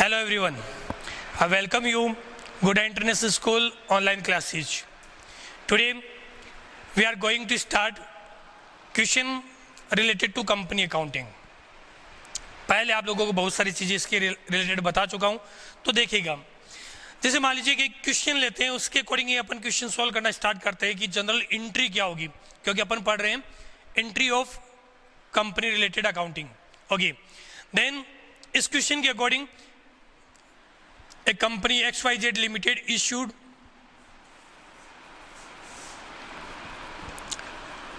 Hello everyone, I welcome you Good International School online classes. Today we are going to start question related to company accounting. पहले आप लोगों को बहुत सारी चीज़ें इसके रिलेटेड बता चुका हूँ, तो देखिएगा। जैसे मान लीजिए कि क्वेश्चन लेते हैं, उसके अकॉर्डिंग ही अपन क्वेश्चन सॉल्व करना स्टार्ट करते हैं कि जनरल एंट्री क्या होगी, क्योंकि अपन पढ़ रहे हैं entry of company related accounting. Okay, then इस क्वेश्चन के according a company XYZ Limited issued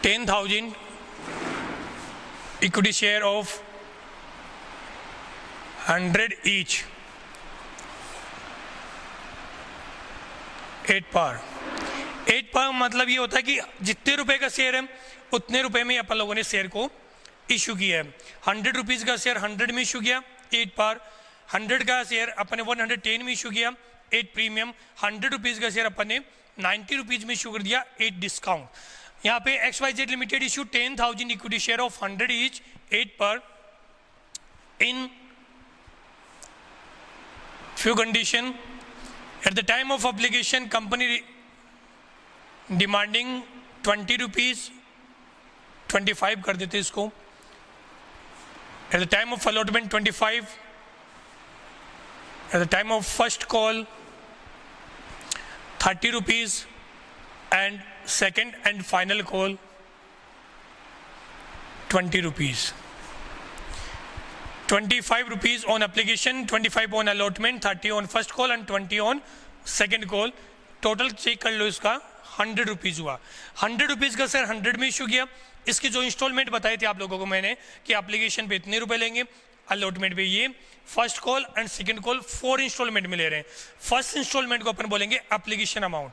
10,000 equity share of 100 each 8 par मतलब ये होता है कि जितने रुपए का शेयर है उतने रुपए में अपन लोगों ने शेयर को इशू किया है। 100 रुपीज का शेयर 100 में इशू किया 8 par, 100 का शेयर अपने 110 में इशू किया 8 प्रीमियम, 100 रुपीज का शेयर अपने 90 रुपीज में इशू कर दिया 8 डिस्काउंट। यहाँ पे XYZ limited issue 10,000 equity share of 100 each 8 पर इन few condition. At the time of obligation, company demanding 20 rupees, 25 कर देते इसको. At the time of allotment 25. At the time of first call 30 rupees and second and final call 20 rupees. 25 rupees on application, 25 on allotment, 30 on first call and 20 on second call. Total check कर लो, इसका 100 rupees हुआ। 100 rupees का sir 100 में issue किया। इसकी जो instalment बताई थी आप लोगों को मैंने कि एप्लीकेशन पे इतने रुपए लेंगे, अलॉटमेंट पे ये, first call and second call 4 instalment में ले रहे हैं। फर्स्ट इंस्टॉलमेंट को अपन बोलेंगे एप्लीकेशन अमाउंट,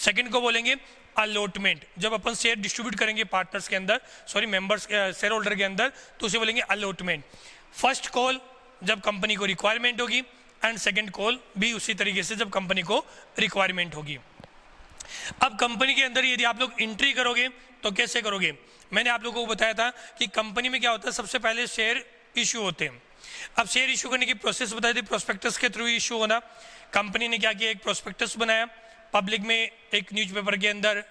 सेकंड को बोलेंगे अलॉटमेंट। जब अपन शेयर डिस्ट्रीब्यूट करेंगे पार्टनर्स के अंदर, सॉरी मेंबर्स शेयर होल्डर के अंदर, तो उसे बोलेंगे अलॉटमेंट। फर्स्ट कॉल जब कंपनी को रिक्वायरमेंट होगी एंड सेकंड कॉल भी उसी तरीके से जब कंपनी को रिक्वायरमेंट होगी। अब कंपनी के अंदर यदि आप लोग एंट्री करोगे तो कैसे करोगे? मैंने आप लोगों को बताया था कि कंपनी में क्या होता है, सबसे पहले शेयर इशू होते हैं। अब शेयर इशू करने की प्रोसेस बताई थी, प्रोस्पेक्टस के थ्रू इशू होना। कंपनी ने क्या किया, एक प्रोस्पेक्टस बनाया, पब्लिक में एक न्यूज़पेपर के अंदर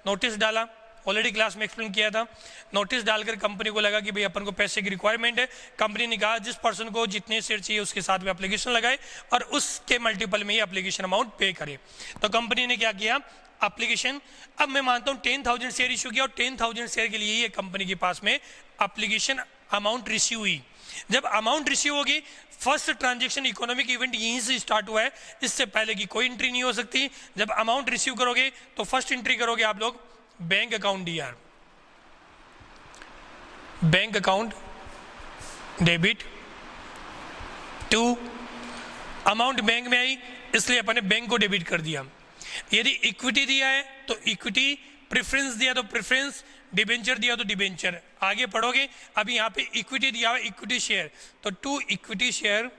नोटिस डाला, ऑलरेडी क्लास में एक्सप्लेन किया था। नोटिस डालकर कंपनी को लगा कि भाई अपन को पैसे की रिक्वायरमेंट है। कंपनी ने कहा जिस पर्सन को जितने शेयर चाहिए उसके साथ में एप्लीकेशन लगाए और उसके मल्टीपल में ही एप्लीकेशन अमाउंट पे करे। तो कंपनी ने क्या किया, एप्लीकेशन, अब मैं मानता हूँ 10,000 शेयर इशू किया और 10,000 शेयर के लिए ही कंपनी के पास में एप्लीकेशन अमाउंट रिसीव हुई। जब अमाउंट रिसीव होगी, फर्स्ट ट्रांजैक्शन इकोनॉमिक इवेंट यहीं से स्टार्ट हुआ है, इससे पहले की कोई एंट्री नहीं हो सकती। जब अमाउंट रिसीव करोगे तो फर्स्ट एंट्री करोगे आप लोग bank account DR, bank account debit to, amount bank में आई इसलिए अपन ने बैंक को डेबिट कर दिया। यदि इक्विटी दिया है तो इक्विटी, प्रेफरेंस दिया तो प्रेफरेंस, डिबेंचर दिया तो डिबेंचर। आगे पढ़ोगे, अभी यहाँ पे इक्विटी दिया हुआ इक्विटी शेयर, तो to equity share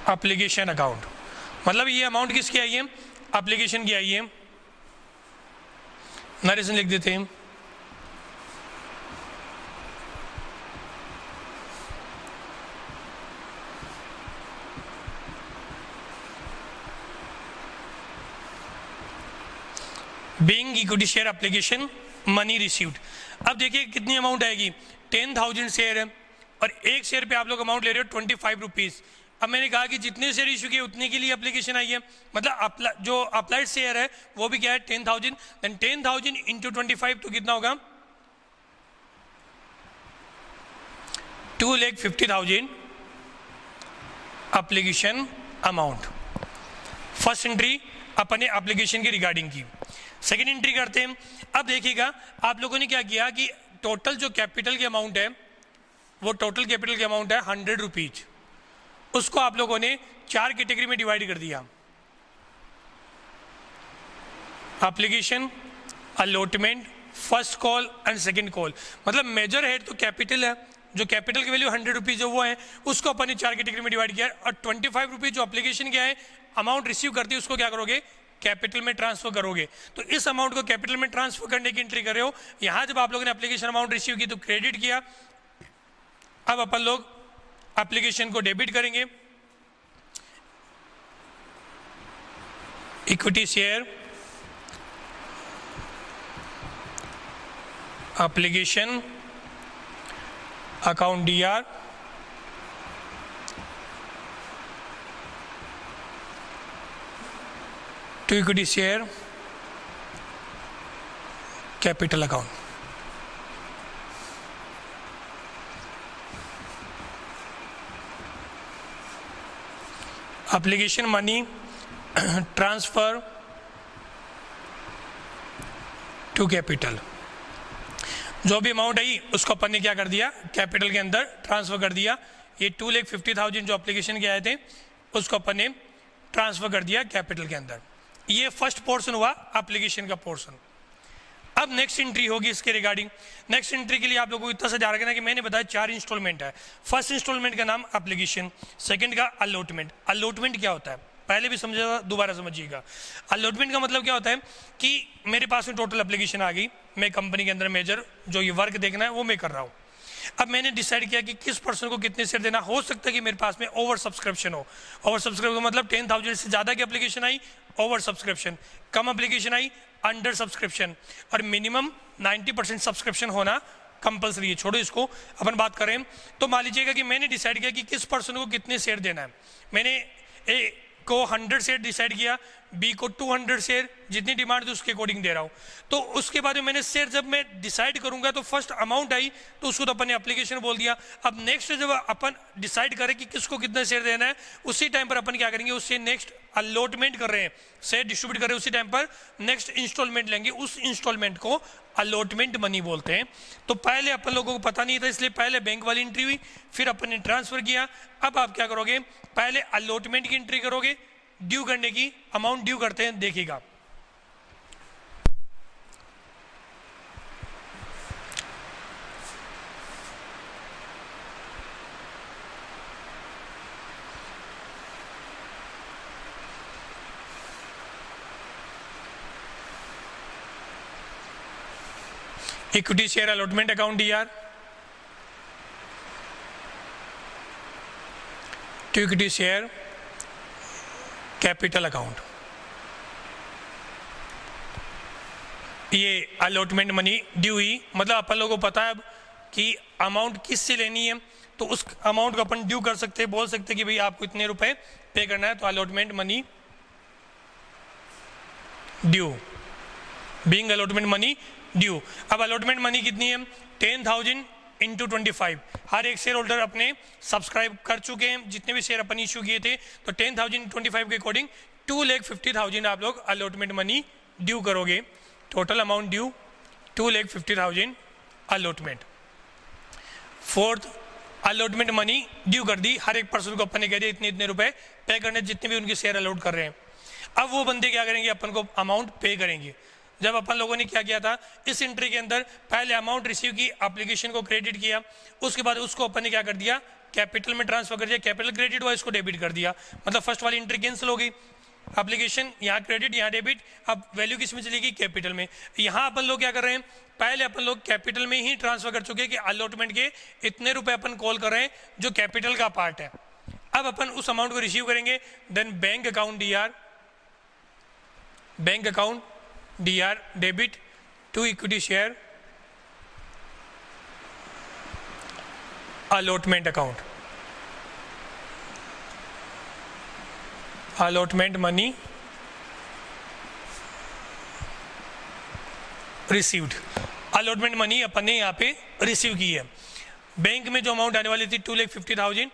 application account. मतलब ये अमाउंट किसकी आई है, एप्लीकेशन की आई है। नरेशन लिख देते हैं, being equity share application money received. अब देखिए कितनी अमाउंट आएगी, 10,000 शेयर है और एक शेयर पे आप लोग अमाउंट ले रहे हो 25 रुपीज़। अब मैंने कहा कि जितने शेयर इशू किए उतने के लिए एप्लीकेशन आई है, मतलब जो अप्लाइड शेयर है वो भी क्या है 10,000, देन 10,000 इंटू 25 तो कितना होगा 2,50,000 एप्लीकेशन अमाउंट। फर्स्ट एंट्री अपने एप्लीकेशन के रिगार्डिंग की। सेकेंड एंट्री करते हैं। अब देखिएगा आप लोगों ने क्या किया कि टोटल जो कैपिटल की अमाउंट है, वो टोटल कैपिटल की अमाउंट है 100 रुपीज। उसको आप लोगों ने 4 कैटेगरी में डिवाइड कर दिया, application, allotment, first call and second call. मतलब मेजर हेड तो कैपिटल है, जो कैपिटल की वैल्यू 100 रुपीज है वो है, उसको अपन ने 4 कैटेगरी में डिवाइड किया। और 25 रुपीज जो एप्लीकेशन क्या है अमाउंट रिसीव करती है, उसको क्या करोगे कैपिटल में ट्रांसफर करोगे। तो इस अमाउंट को कैपिटल में ट्रांसफर करने की एंट्री कर रहे हो। यहाँ जब आप लोगों ने एप्लीकेशन अमाउंट रिसीव की तो क्रेडिट किया, अब अपन लोग एप्लीकेशन को डेबिट करेंगे। Equity share application account DR to equity share capital account. Application money transfer to capital, जो भी अमाउंट आई उसको अपन ने क्या कर दिया, कैपिटल के अंदर ट्रांसफर कर दिया। ये 2,50,000 जो एप्लीकेशन के आए थे उसको अपन ने ट्रांसफर कर दिया कैपिटल के अंदर। ये फर्स्ट पोर्शन हुआ एप्लीकेशन का पोर्शन। अब नेक्स्ट एंट्री होगी इसके रिगार्डिंग। नेक्स्ट एंट्री के लिए आप लोगों को इतना सा ध्यान रखना कि मैंने बताया 4 इंस्टॉलमेंट है। फर्स्ट इंस्टॉलमेंट का नाम एप्लीकेशन, सेकंड का अलॉटमेंट। अलॉटमेंट क्या होता है पहले भी समझा, दोबारा समझिएगा। अलॉटमेंट का मतलब क्या होता है कि मेरे पास में टोटल एप्लीकेशन आ गई, मैं कंपनी के अंदर मेजर जो ये वर्क देखना है वो मैं कर रहा हूँ। अब मैंने डिसाइड किया कि किस पर्सन को कितने शेयर देना। हो सकता है कि मेरे पास में ओवर सब्सक्रिप्शन हो। ओवर सब्सक्रिप्शन का मतलब 10,000 से ज़्यादा की एप्लीकेशन आई ओवर सब्सक्रिप्शन, कम एप्लीकेशन आई अंडर सब्सक्रिप्शन, और मिनिमम 90% सब्सक्रिप्शन होना कंपलसरी है। छोड़ो इसको, अपन बात करें तो मान लीजिएगा कि मैंने डिसाइड किया कि किस पर्सन को कितने शेयर देना है। मैंने ए को 100 शेयर डिसाइड किया, बी को 200 शेयर, जितनी डिमांड थी उसके अकॉर्डिंग दे रहा हूँ। तो उसके बाद में मैंने शेयर जब मैं डिसाइड करूंगा तो फर्स्ट अमाउंट आई तो उसको तो अपन ने एप्लीकेशन बोल दिया। अब नेक्स्ट जब अपन डिसाइड करें कि किसको कितना शेयर देना है, उसी टाइम पर अपन क्या करेंगे, उससे नेक्स्ट अलॉटमेंट कर रहे हैं, शेयर डिस्ट्रीब्यूट कर रहे हैं, उसी टाइम पर नेक्स्ट इंस्टॉलमेंट लेंगे। उस इंस्टॉलमेंट को अलॉटमेंट मनी बोलते हैं। तो पहले अपन लोगों को पता नहीं था, इसलिए पहले बैंक वाली एंट्री हुई, फिर अपन ने ट्रांसफर किया। अब आप क्या करोगे, पहले अलॉटमेंट की एंट्री करोगे, ड्यू करने की अमाउंट ड्यू करते हैं, देखिएगा। Equity share allotment account DR to equity share capital account. ये अलॉटमेंट मनी ड्यू हुई, मतलब अपन लोगों को पता है अब कि अमाउंट किससे लेनी है, तो उस अमाउंट को अपन ड्यू कर सकते हैं, बोल सकते हैं कि भाई आपको इतने रुपए पे करना है। तो allotment money due, being allotment money due. अब अलॉटमेंट मनी कितनी है, 10,000 इंटू 25। हर एक शेयर होल्डर अपने सब्सक्राइब कर चुके हैं, जितने भी शेयर अपन इशू किए थे। तो 10,000 25 के अकॉर्डिंग 2,50,000 आप लोग अलॉटमेंट मनी ड्यू करोगे। Total amount due 2,50,000 allotment. Fourth, allotment money due कर दी, हर एक पर्सन को अपन ने कह दिया इतने इतने रुपए पे करने, जितने भी उनके शेयर अलॉट कर रहे हैं। अब वो बंदे क्या करेंगे, अपन को अमाउंट पे करेंगे। जब अपन लोगों ने क्या किया था, इस एंट्री के अंदर पहले अमाउंट रिसीव की, एप्लीकेशन को क्रेडिट किया, उसके बाद उसको अपन ने क्या कर दिया, कैपिटल में ट्रांसफर कर दिया। कैपिटल क्रेडिट हुआ, इसको डेबिट कर दिया, मतलब फर्स्ट वाली एंट्री कैंसिल हो गई। एप्लीकेशन यहाँ क्रेडिट, यहाँ डेबिट। अब वैल्यू किस में चलेगी, कैपिटल में। यहाँ अपन लोग क्या कर रहे हैं, पहले अपन लोग कैपिटल में ही ट्रांसफर कर चुके हैं कि अलॉटमेंट के इतने रुपए अपन कॉल कर रहे हैं जो कैपिटल का पार्ट है। अब अपन उस अमाउंट को रिसीव करेंगे। Then bank account DR, bank account DR debit to equity share allotment account, allotment money received. Allotment money अपन ने यहाँ पे रिसीव की है। बैंक में जो अमाउंट आने वाली थी 2,50,000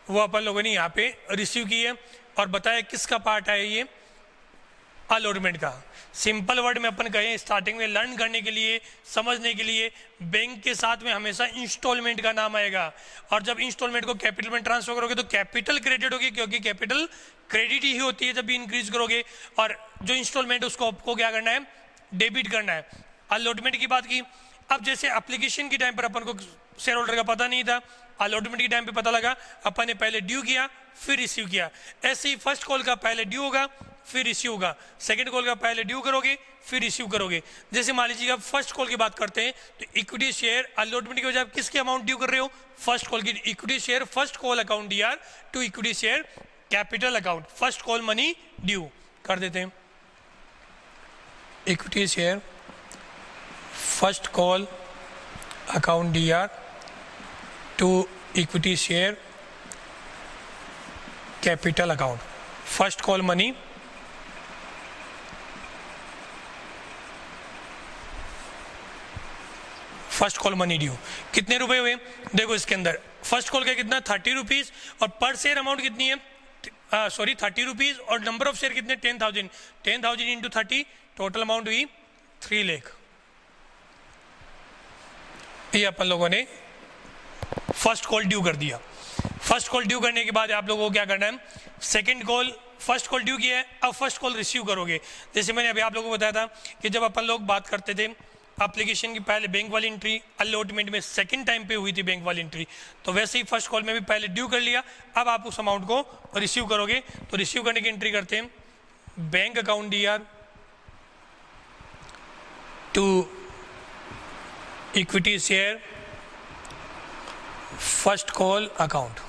वो अपन लोगों ने यहाँ पे रिसीव की है। और बताया किसका पार्ट है ये, अलॉटमेंट का। सिंपल वर्ड में अपन कहें स्टार्टिंग में लर्न करने के लिए, समझने के लिए, बैंक के साथ में हमेशा इंस्टॉलमेंट का नाम आएगा। और जब इंस्टॉलमेंट को कैपिटल में ट्रांसफर करोगे तो कैपिटल क्रेडिट होगी, क्योंकि कैपिटल क्रेडिट ही होती है जब भी इंक्रीज करोगे। और जो इंस्टॉलमेंट उसको आपको क्या करना है, डेबिट करना है। अलॉटमेंट की बात की, अब जैसे एप्लीकेशन के टाइम पर अपन को शेयर होल्डर का पता नहीं था, अलॉटमेंट के टाइम पे पता लगा, अपन ने पहले ड्यू किया फिर रिसीव किया। ऐसे ही फर्स्ट कॉल का पहले ड्यू होगा फिर रिसीव होगा। सेकंड कॉल का पहले ड्यू करोगे फिर रिसीव करोगे। जैसे मान लीजिए आप फर्स्ट कॉल की बात करते हैं तो इक्विटी शेयर अलॉटमेंट की वजह आप किसके अमाउंट ड्यू कर रहे हो, फर्स्ट कॉल की। Equity share first call account DR to equity share capital account, first call money due कर देते हैं। Equity share first call account DR to equity share capital account, first call money due. कितने रुपए हुए देखो इसके अंदर, फर्स्ट कॉल का कितना 30 रुपीज और पर शेयर अमाउंट कितनी है 30 रुपीज और नंबर ऑफ शेयर कितने 10,000, 10,000 इंटू 30 टोटल अमाउंट हुई 3 लाख। ये अपन लोगों ने फर्स्ट कॉल ड्यू कर दिया। फर्स्ट कॉल ड्यू करने के बाद आप लोगों को क्या करना है, second call, first call due किया है, अब फर्स्ट कॉल रिसीव करोगे। जैसे मैंने अभी आप लोगों को बताया था कि जब अपन लोग बात करते थे एप्लीकेशन की पहले बैंक वाली एंट्री, अलॉटमेंट में सेकंड टाइम पे हुई थी बैंक वाली एंट्री, तो वैसे ही फर्स्ट कॉल में भी पहले ड्यू कर लिया, अब आप उस अमाउंट को रिसीव करोगे। तो रिसीव करने की एंट्री करते हैं bank account DR to equity share first call account,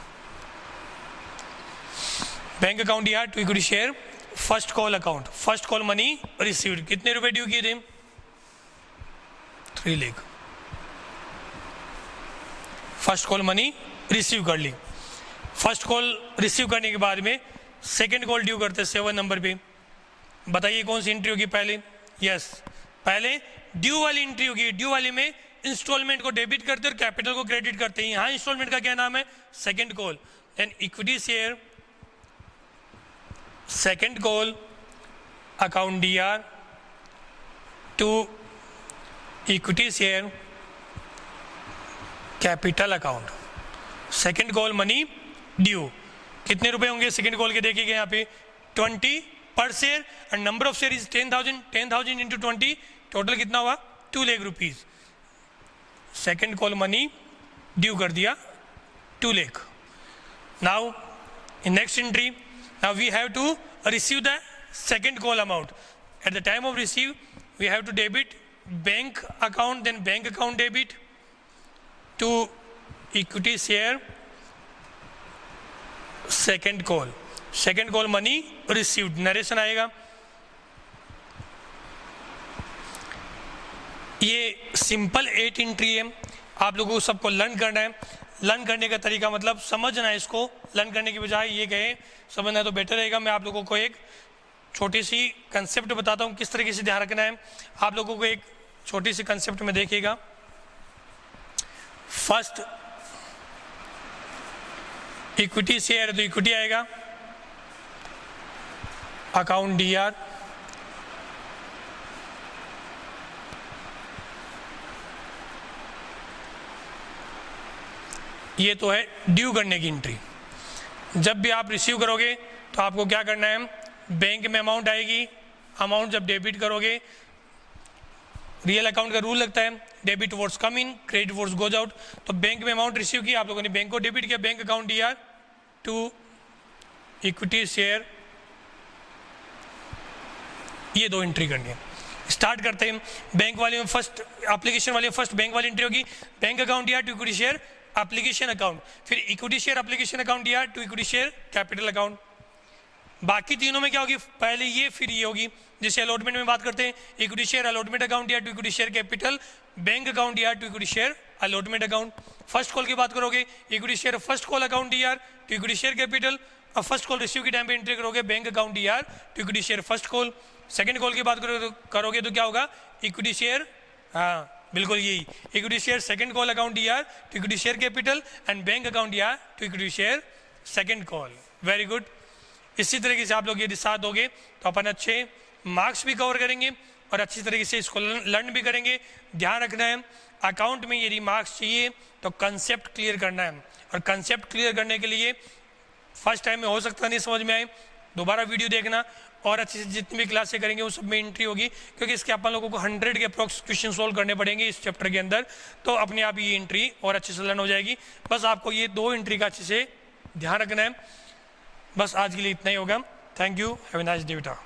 bank account DR to equity share first call account, first call money received. कितने रुपए ड्यू किए थे 3 lakh. First call money receive कर ली। फर्स्ट कॉल रिसीव करने के बाद में सेकंड कॉल ड्यू करते 7 नंबर पे। बताइए कौन सी एंट्री होगी पहले, यस पहले ड्यू वाली एंट्री होगी। ड्यू वाली में इंस्टॉलमेंट को डेबिट करते और कैपिटल को क्रेडिट करते हैं। यहाँ इंस्टॉलमेंट का क्या नाम है, second call. Then equity share second call account DR to equity share capital account, second call money due. कितने रुपए होंगे सेकंड कॉल के देखिएगा यहाँ पे 20 पर share and number of share is 10,000, 10,000 into 20 total कितना हुआ 2 lakh rupees. Second call money due कर दिया 2 lakh. Now in next entry, now we have to receive the second call amount. At the time of receive we have to debit bank account, then bank account debit to equity share second call money received। Narration आएगा। ये simple 8 entry है, आप लोगों को सबको learn करना है। Learn करने का तरीका मतलब समझना है इसको, लर्न करने की बजाय ये कहे समझना है तो बेटर रहेगा। मैं आप लोगों को एक छोटी सी कंसेप्ट बताता हूँ किस तरीके से ध्यान रखना है। आप लोगों को एक छोटी सी कंसेप्ट में देखिएगा। फर्स्ट इक्विटी शेयर तो इक्विटी आएगा, अकाउंट डीआर ये तो है ड्यू करने की एंट्री। जब भी आप रिसीव करोगे तो आपको क्या करना है, बैंक में अमाउंट आएगी, अमाउंट जब डेबिट करोगे, रियल अकाउंट का रूल लगता है debit words come in credit words goes out. तो बैंक में अमाउंट रिसीव किया, आप लोगों ने बैंक को डेबिट किया, bank account DR to equity share, ये 2 एंट्री करनी है। स्टार्ट करते हैं बैंक वाले में, फर्स्ट एप्लीकेशन वाले में फर्स्ट बैंक वाली एंट्री होगी bank account DR to equity share application account, फिर equity share application account DR to equity share capital account. बाकी तीनों में क्या होगी, पहले ये फिर ये होगी। जैसे अलॉटमेंट में बात करते हैं equity share allotment account DR to equity share capital, bank account DR to equity share allotment account. First call की बात करोगे equity share first call account DR to equity share capital, और फर्स्ट कॉल रिसीव के time पे entry करोगे bank account DR to equity share first call. Second call की बात करोगे तो क्या होगा, इक्विटी शेयर, हाँ बिल्कुल यही, equity share second call account DR to equity share capital and bank account DR to equity share second call. Very good. इसी तरीके से आप लोग यदि साथ दोगे तो अपन अच्छे मार्क्स भी कवर करेंगे और अच्छी तरीके से इसको लर्न भी करेंगे। ध्यान रखना है अकाउंट में यदि मार्क्स चाहिए तो कंसेप्ट क्लियर करना है, और कंसेप्ट क्लियर करने के लिए फर्स्ट टाइम में हो सकता नहीं समझ में आए, दोबारा वीडियो देखना और अच्छे से जितनी भी क्लासें करेंगे उस सब में एंट्री होगी, क्योंकि इसके अपन लोगों को 100 के अप्रॉक्स क्वेश्चन सोल्व करने पड़ेंगे इस चैप्टर के अंदर, तो अपने आप ये एंट्री और अच्छे से लर्न हो जाएगी। बस आपको ये 2 एंट्री का अच्छे से ध्यान रखना है। बस आज के लिए इतना ही होगा। Thank you, have a nice day बेटा।